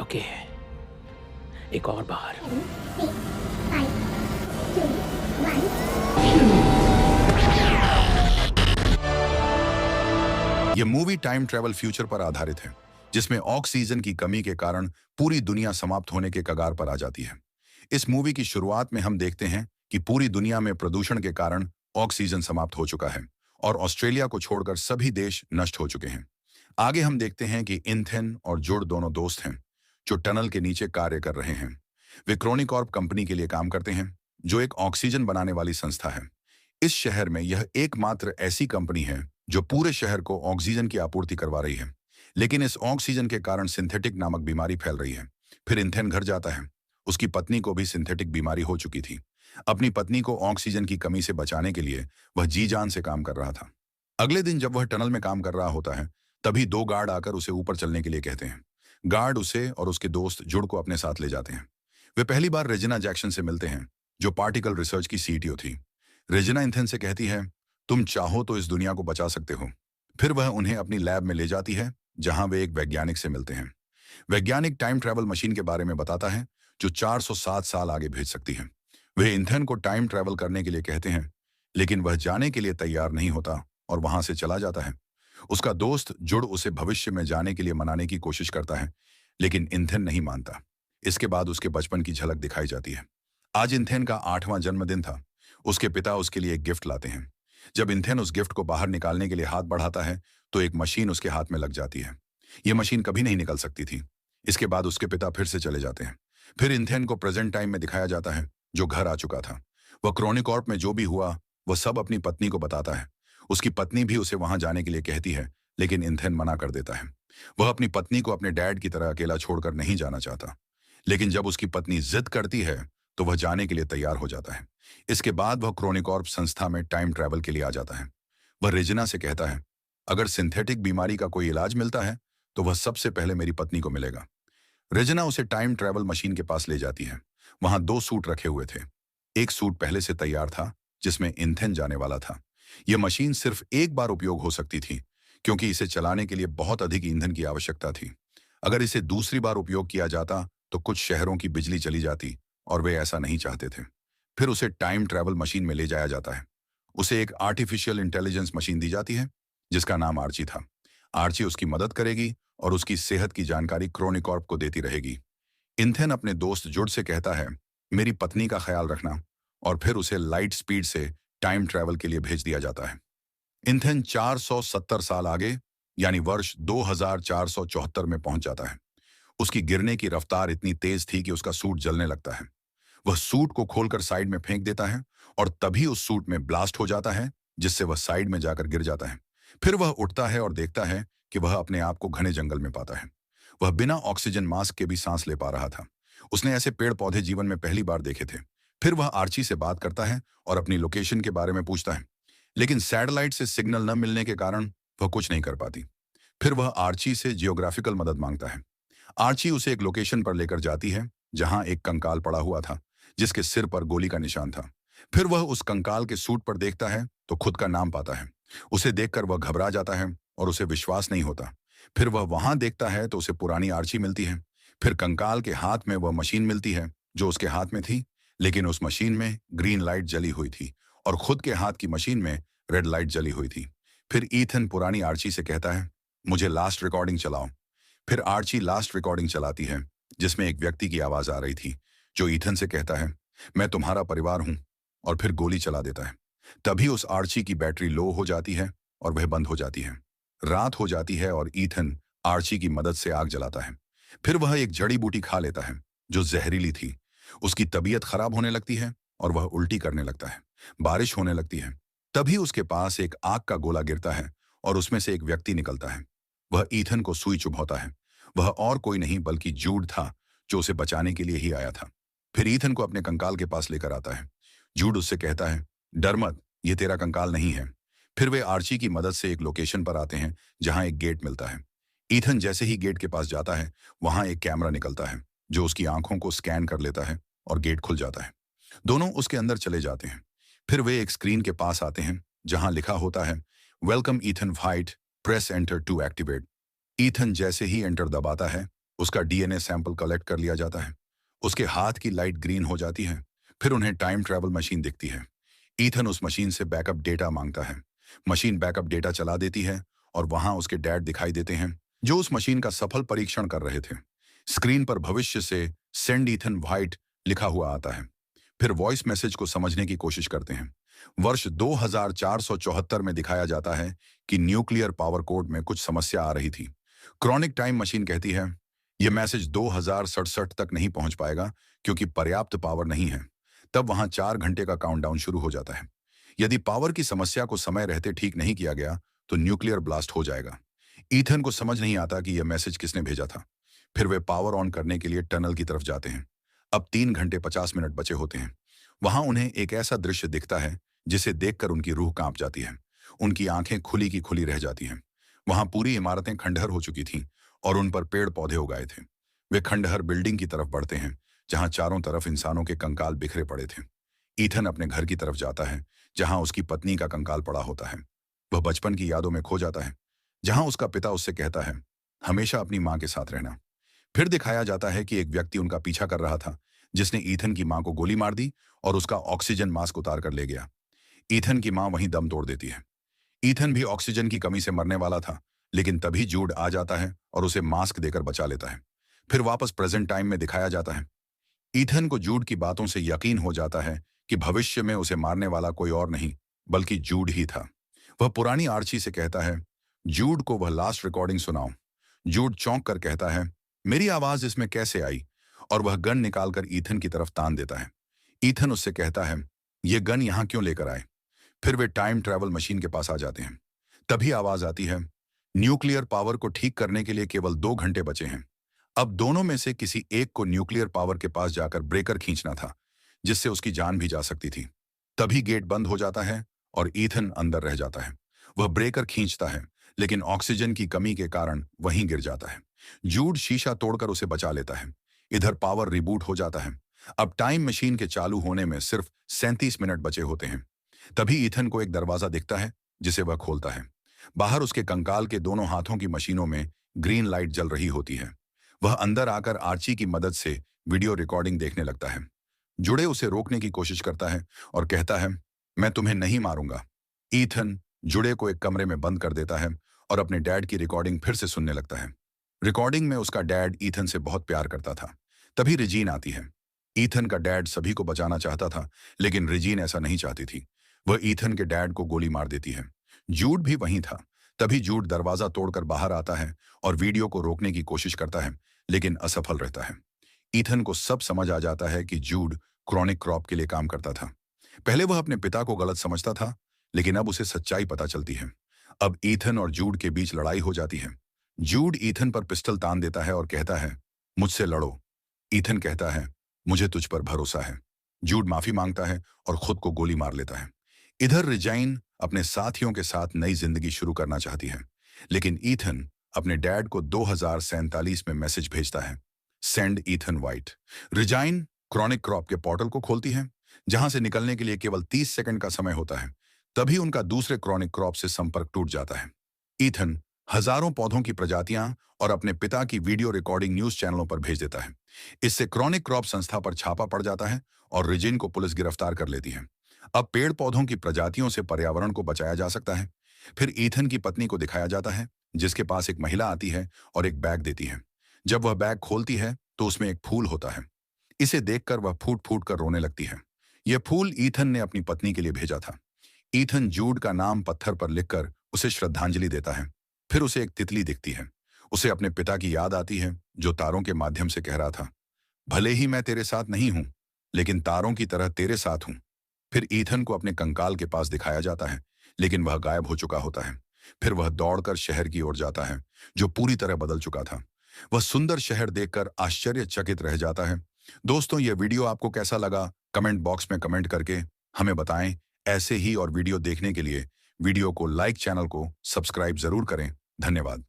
Okay, एक और बार। 7, 6, 5, 4, 1। यह मूवी टाइम ट्रैवल फ्यूचर पर आधारित है, जिसमें ऑक्सीजन की कमी के कारण पूरी दुनिया समाप्त होने के कगार पर आ जाती है। इस मूवी की शुरुआत में हम देखते हैं कि पूरी दुनिया में प्रदूषण के कारण ऑक्सीजन समाप्त हो चुका है और ऑस्ट्रेलिया को छोड़कर सभी देश नष्ट हो चुके हैं। आगे हम देखते हैं कि इथेन और जुड दोनों दोस्त हैं, जो टनल के नीचे कार्य कर रहे हैं। वे क्रोनिकॉर्प कंपनी के लिए काम करते हैं, जो एक ऑक्सीजन बनाने वाली संस्था है। इस शहर में यह एकमात्र ऐसी कंपनी है जो पूरे शहर को ऑक्सीजन की आपूर्ति करवा रही है। लेकिन इस ऑक्सीजन के कारण सिंथेटिक नामक बीमारी फैल रही है। फिर इथेन घर जाता है। उसकी पत्नी को भी सिंथेटिक बीमारी हो चुकी थी। अपनी पत्नी को ऑक्सीजन की कमी से बचाने के लिए वह जी जान से काम कर रहा था। अगले दिन जब वह टनल में काम कर रहा होता है, तभी 2 गार्ड आकर उसे ऊपर चलने के लिए कहते हैं। गार्ड उसे और उसके दोस्त जुड को अपने साथ ले जाते हैं। वे पहली बार रेजिना जैक्सन से मिलते हैं, जो पार्टिकल रिसर्च की सीईटीओ थी। रेजिना इथेन से कहती है, तुम चाहो तो इस दुनिया को बचा सकते हो। फिर वह उन्हें अपनी लैब में ले जाती है, जहां वे एक वैज्ञानिक से मिलते हैं। वैज्ञानिक टाइम ट्रैवल मशीन के बारे में बताता है, जो 407 साल आगे भेज सकती है। वे इथेन को टाइम ट्रैवल करने के लिए कहते हैं, लेकिन वह जाने के लिए तैयार नहीं होता और वहां से चला जाता है। उसका दोस्त जुड़ उसे भविष्य में जाने के लिए मनाने की कोशिश करता है, लेकिन इथेन नहीं मानता। इसके बाद उसके बचपन की झलक दिखाई जाती है। आज इथेन का 8वां जन्मदिन था। उसके पिता उसके लिए एक गिफ्ट लाते हैं। जब इथेन उस गिफ्ट को बाहर निकालने के लिए हाथ बढ़ाता है, तो एक मशीन उसके हाथ में लग जाती है। यह मशीन कभी नहीं निकल सकती थी। इसके बाद उसके पिता फिर से चले जाते हैं। फिर इथेन को प्रेजेंट टाइम में दिखाया जाता है, जो घर आ चुका था। वह क्रोनिकॉर्प में जो भी हुआ, वह सब अपनी पत्नी को बताता है। उसकी पत्नी भी उसे वहां जाने के लिए कहती है, लेकिन इथेन मना कर देता है। वह अपनी पत्नी को अपने डैड की तरह अकेला छोड़कर नहीं जाना चाहता। लेकिन जब उसकी पत्नी जिद करती है, तो वह जाने के लिए तैयार हो जाता है। इसके बाद वह क्रोनिकॉर्प संस्था में टाइम ट्रैवल के लिए आ जाता है। वह रेजिना से कहता है, अगर सिंथेटिक बीमारी का कोई इलाज मिलता है, तो वह सबसे पहले मेरी पत्नी को मिलेगा। रेजिना उसे टाइम ट्रैवल मशीन के पास ले जाती है। वहां 2 सूट रखे हुए थे। एक सूट पहले से तैयार था, जिसमें इथेन जाने वाला था। यह मशीन सिर्फ एक बार उपयोग हो सकती थी, क्योंकि इसे चलाने के लिए बहुत अधिक ईंधन की आवश्यकता थी। अगर इसे दूसरी बार उपयोग किया जाता, तो कुछ शहरों की बिजली चली जाती, और वे ऐसा नहीं चाहते थे। फिर उसे टाइम ट्रैवल मशीन में ले जाया जाता है। उसे एक आर्टिफिशियल इंटेलिजेंस मशीन दी जाती है, जिसका नाम आर्ची था। आर्ची उसकी मदद करेगी और उसकी सेहत की जानकारी क्रोनिकॉर्प को देती रहेगी। इथेन अपने दोस्त जुड से कहता है, मेरी पत्नी का ख्याल रखना, और फिर उसे लाइट स्पीड से टाइम ट्रैवल के लिए भेज दिया जाता है। इथेन 470 साल आगे, यानी वर्ष 2474 में पहुंच जाता है। उसकी गिरने की रफ्तार इतनी तेज थी कि उसका सूट जलने लगता है। वह सूट को खोलकर साइड में फेंक देता है, और तभी उस सूट में ब्लास्ट हो जाता है, जिससे वह साइड में जाकर गिर जाता है। फिर वह उठता है और देखता है कि वह अपने आप को घने जंगल में पाता है। वह बिना ऑक्सीजन मास्क के भी सांस ले पा रहा था। उसने ऐसे पेड़ पौधे जीवन में पहली बार देखे थे। फिर वह आर्ची से बात करता है और अपनी लोकेशन के बारे में पूछता है, लेकिन सैटेलाइट से सिग्नल न मिलने के कारण वह कुछ नहीं कर पाती। फिर वह आर्ची से जियोग्राफिकल मदद मांगता है। आर्ची उसे एक लोकेशन पर लेकर जाती है, जहां एक कंकाल पड़ा हुआ था, जिसके सिर पर गोली का निशान था। फिर वह उस कंकाल के सूट पर देखता है, तो खुद का नाम पाता है। उसे देखकर वह घबरा जाता है और उसे विश्वास नहीं होता। फिर वह वहां देखता है, तो उसे पुरानी आर्ची मिलती है। फिर कंकाल के हाथ में वह मशीन मिलती है, जो उसके हाथ में थी, लेकिन उस मशीन में ग्रीन लाइट जली हुई थी, और खुद के हाथ की मशीन में रेड लाइट जली हुई थी। फिर इथेन पुरानी आर्ची से कहता है, मुझे लास्ट रिकॉर्डिंग चलाओ। फिर आर्ची लास्ट रिकॉर्डिंग चलाती है, जिसमें एक व्यक्ति की आवाज आ रही थी, जो इथेन से कहता है, मैं तुम्हारा परिवार हूं, और फिर गोली चला देता है। तभी उस आर्ची की बैटरी लो हो जाती है और वह बंद हो जाती है। रात हो जाती है और इथेन आर्ची की मदद से आग जलाता है। फिर वह एक जड़ी बूटी खा लेता है, जो जहरीली थी। उसकी तबीयत खराब होने लगती है और वह उल्टी करने लगता है। बारिश होने लगती है। तभी उसके पास एक आग का गोला गिरता है और उसमें से एक व्यक्ति निकलता है। वह इथेन को सुई चुभौता है। वह और कोई नहीं बल्कि जूड था, जो उसे बचाने के लिए ही आया था। फिर इथेन को अपने कंकाल के पास लेकर आता है। जूड उससे कहता है, डर मत, ये तेरा कंकाल नहीं है। फिर वे आर्ची की मदद से एक लोकेशन पर आते हैं, जहां एक गेट मिलता है। इथेन जैसे ही गेट के पास जाता है, वहां एक कैमरा निकलता है, जो उसकी आंखों को स्कैन कर लेता है, और गेट खुल जाता है। दोनों उसके अंदर चले जाते हैं। फिर वे एक स्क्रीन के पास आते हैं, जहां लिखा होता है, welcome Ethan fight, press enter to activate. Ethan जैसे ही एंटर दबाता है, उसका डीएनए सैंपल कलेक्ट कर लिया जाता है। उसके हाथ की लाइट ग्रीन हो जाती है। फिर उन्हें टाइम ट्रैवल मशीन दिखती है। ईथन उस मशीन से बैकअप डेटा मांगता है। मशीन बैकअप डेटा चला देती है और वहां उसके डैड दिखाई देते हैं, जो उस मशीन का सफल परीक्षण कर रहे थे। स्क्रीन पर भविष्य से सेंड ईथन व्हाइट लिखा हुआ आता है। फिर वॉइस मैसेज को समझने की कोशिश करते हैं। वर्ष 2474 में दिखाया जाता है कि न्यूक्लियर पावर कोड में कुछ समस्या आ रही थी। क्रॉनिक टाइम मशीन कहती है, यह मैसेज 2067 तक नहीं पहुंच पाएगा क्योंकि पर्याप्त पावर नहीं है। तब वहां 4 घंटे का काउंटडाउन शुरू हो जाता है। यदि पावर की समस्या को समय रहते ठीक नहीं किया गया तो न्यूक्लियर ब्लास्ट हो जाएगा। ईथन को समझ नहीं आता कि यह मैसेज किसने भेजा था। फिर वे पावर ऑन करने के लिए टनल की तरफ जाते हैं। अब 3 घंटे 50 मिनट बचे होते हैं। वहां उन्हें एक ऐसा दृश्य दिखता है जिसे देखकर उनकी रूह कांप जाती है। उनकी आंखें खुली की खुली रह जाती हैं। वहां पूरी इमारतें खंडहर हो चुकी थीं और उन पर पेड़ पौधे उगाए थे। वे खंडहर बिल्डिंग की तरफ बढ़ते हैं जहां चारों तरफ इंसानों के कंकाल बिखरे पड़े थे। ईथन अपने घर की तरफ जाता है जहां उसकी पत्नी का कंकाल पड़ा होता है। वह बचपन की यादों में खो जाता है जहां उसका पिता उससे कहता है, हमेशा अपनी मां के साथ रहना। फिर दिखाया जाता है कि एक व्यक्ति उनका पीछा कर रहा था जिसने ईथन की मां को गोली मार दी और उसका ऑक्सीजन मास्क उतार कर ले गया। ईथन की मां वहीं दम तोड़ देती है। ईथन भी ऑक्सीजन की कमी से मरने वाला था, लेकिन तभी जूड आ जाता है और उसे मास्क देकर बचा लेता है। फिर वापस प्रेजेंट टाइम में दिखाया जाता है। ईथन को जूड की बातों से यकीन हो जाता है कि भविष्य में उसे मारने वाला कोई और नहीं बल्कि जूड ही था। वह पुरानी आर्ची से कहता है, जूड को वह लास्ट रिकॉर्डिंग सुनाओ। जूड चौंक कर कहता है, मेरी आवाज इसमें कैसे आई? और वह गन निकालकर ईथन की तरफ तान देता है। ईथन उससे कहता है, यह गन यहां क्यों लेकर आए? फिर वे टाइम ट्रैवल मशीन के पास आ जाते हैं। तभी आवाज आती है, न्यूक्लियर पावर को ठीक करने के लिए केवल 2 घंटे बचे हैं। अब दोनों में से किसी एक को न्यूक्लियर पावर के पास जाकर ब्रेकर खींचना था, जिससे उसकी जान भी जा सकती थी। तभी गेट बंद हो जाता है और ईथन अंदर रह जाता है। वह ब्रेकर खींचता है, लेकिन ऑक्सीजन की कमी के कारण वहीं गिर जाता है। जूड शीशा तोड़कर उसे बचा लेता है। इधर पावर रिबूट हो जाता है। अब टाइम मशीन के चालू होने में सिर्फ 37 मिनट बचे होते हैं। तभी ईथन को एक दरवाजा दिखता है जिसे वह खोलता है। बाहर उसके कंकाल के दोनों हाथों की मशीनों में ग्रीन लाइट जल रही होती है। वह अंदर आकर आर्ची की मदद से वीडियो रिकॉर्डिंग देखने लगता है। जुड़े उसे रोकने की कोशिश करता है और कहता है, मैं तुम्हें नहीं मारूंगा। ईथन जुड़े को एक कमरे में बंद कर देता है और अपने डैड की रिकॉर्डिंग फिर से सुनने लगता है। रिकॉर्डिंग में उसका डैड ईथन से बहुत प्यार करता था। तभी रिजीन आती है। ईथन का डैड सभी को बचाना चाहता था, लेकिन रिजीन ऐसा नहीं चाहती थी। वह ईथन के डैड को गोली मार देती है। जूड भी वहीं था। तभी जूड दरवाजा तोड़कर बाहर आता है और वीडियो को रोकने की कोशिश करता है, लेकिन असफल रहता है। ईथन को सब समझ आ जाता है कि जूड क्रॉनिक क्रॉप के लिए काम करता था। पहले वह अपने पिता को गलत समझता था, लेकिन अब उसे सच्चाई पता चलती है। अब ईथन और जूड के बीच लड़ाई हो जाती है। जूड ईथन पर पिस्टल तान देता है और कहता है, मुझसे लड़ो। ईथन कहता है, मुझे तुझ पर भरोसा है। जूड माफी मांगता है और खुद को गोली मार लेता है। इधर रिजाइन अपने साथियों के साथ नई जिंदगी शुरू करना चाहती है, लेकिन ईथन अपने डैड को 2047 में मैसेज भेजता है, send Ethan white. Resign chronic crop के पोर्टल को खोलती है, जहां से निकलने के लिए केवल 30 सेकंड का समय होता है। तभी उनका दूसरे क्रॉनिक क्रॉप से संपर्क टूट जाता है। ईथन हजारों पौधों की प्रजातियां और अपने पिता की वीडियो रिकॉर्डिंग न्यूज चैनलों पर भेज देता है। इससे क्रॉनिक क्रॉप संस्था पर छापा पड़ जाता है और रिजिन को पुलिस गिरफ्तार कर लेती है। अब पेड़ पौधों की प्रजातियों से पर्यावरण को बचाया जा सकता है। फिर ईथन की पत्नी को दिखाया जाता है, जिसके पास एक महिला आती है और एक बैग देती है। जब वह बैग खोलती है तो उसमें एक फूल होता है। इसे देखकर वह फूट फूट कर रोने लगती है। यह फूल ईथन ने अपनी पत्नी के लिए भेजा था। ईथन जूड का नाम पत्थर पर लिखकर उसे श्रद्धांजलि देता है। फिर उसे एक तितली दिखती है। उसे अपने पिता की याद आती है, जो तारों के माध्यम से कह रहा था, भले ही मैं तेरे साथ नहीं हूं, लेकिन तारों की तरह तेरे साथ हूं। फिर ईथन को अपने कंकाल के पास दिखाया जाता है, लेकिन वह गायब हो चुका होता है। फिर वह दौड़कर शहर की ओर जाता है, जो पूरी तरह बदल चुका था। वह सुंदर शहर देखकर आश्चर्यचकित रह जाता है। दोस्तों, यह वीडियो आपको कैसा लगा? कमेंट बॉक्स में कमेंट करके हमें बताएं। ऐसे ही और वीडियो देखने के लिए वीडियो को लाइक, चैनल को सब्सक्राइब जरूर करें। धन्यवाद।